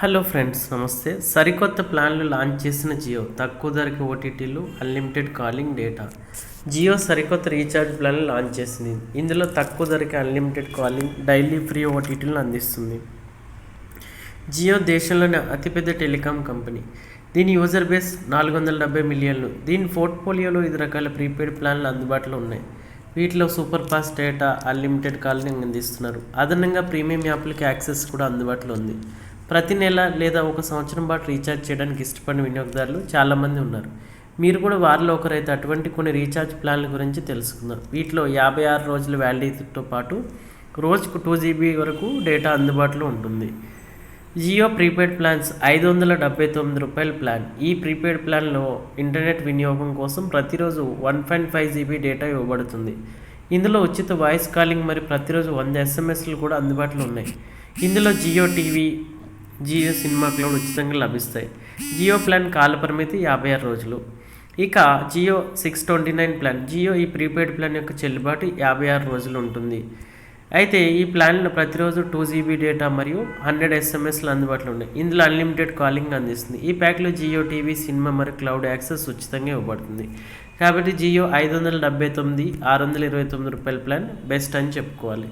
Hello friends, నమస్తే. సరికొత్త ప్లాన్లు లాంచ్ చేసిన జియో తక్కువ ధరకి ఓటీటీలు, అన్లిమిటెడ్ కాలింగ్ డేటా. జియో సరికొత్త రీఛార్జ్ ప్లాన్లు లాంచ్ చేసింది. ఇందులో తక్కువ ధరకి అన్లిమిటెడ్ కాలింగ్, డైలీ ఫ్రీ ఓటీటీలను అందిస్తుంది. జియో దేశంలోని అతిపెద్ద టెలికాం కంపెనీ. దీని యూజర్ బేస్ 470 మిలియన్లు. దీని పోర్ట్ఫోలియోలో 5 రకాల ప్రీపెయిడ్ ప్లాన్లు అందుబాటులో ఉన్నాయి. వీటిలో super fast data, unlimited calling అందిస్తున్నారు. అదనంగా ప్రీమియం యాప్లకి యాక్సెస్ కూడా అందుబాటులో ఉంది. ప్రతి నెల లేదా ఒక సంవత్సరం పాటు రీఛార్జ్ చేయడానికి ఇష్టపడిన వినియోగదారులు చాలామంది ఉన్నారు. మీరు కూడా వారిలో ఒకరైతే అటువంటి కొన్ని రీఛార్జ్ ప్లాన్ల గురించి తెలుసుకుందాం. వీటిలో 56 రోజుల వ్యాలిడిటీతో పాటు రోజుకు 2 GB వరకు డేటా అందుబాటులో ఉంటుంది. Jio prepaid plans ₹579 plan. ఈ ప్రీపెయిడ్ ప్లాన్లో ఇంటర్నెట్ వినియోగం కోసం ప్రతిరోజు 1.5 GB డేటా ఇవ్వబడుతుంది. ఇందులో ఉచిత వాయిస్ కాలింగ్ మరియు ప్రతిరోజు 100 SMSలు కూడా అందుబాటులో ఉన్నాయి. ఇందులో Jio TV, Jio cinema cloud ఉచితంగా లభిస్తాయి. జియో ప్లాన్ కాలపరిమితి 56 రోజులు. ఇక జియో 629 ప్లాన్. జియో ఈ ప్రీపెయిడ్ ప్లాన్ యొక్క చెల్లుబాటు 56 రోజులు ఉంటుంది. అయితే ఈ ప్లాన్లో ప్రతిరోజు 2 GB డేటా మరియు 100 SMSలు అందుబాటులో ఉన్నాయి. ఇందులో అన్లిమిటెడ్ కాలింగ్ అందిస్తుంది. ఈ ప్యాక్లో జియో టీవీ, సినిమా మరియు క్లౌడ్ యాక్సెస్ ఉచితంగా ఇవ్వబడుతుంది. కాబట్టి జియో ₹579, ₹629 ప్లాన్ బెస్ట్ అని చెప్పుకోవాలి.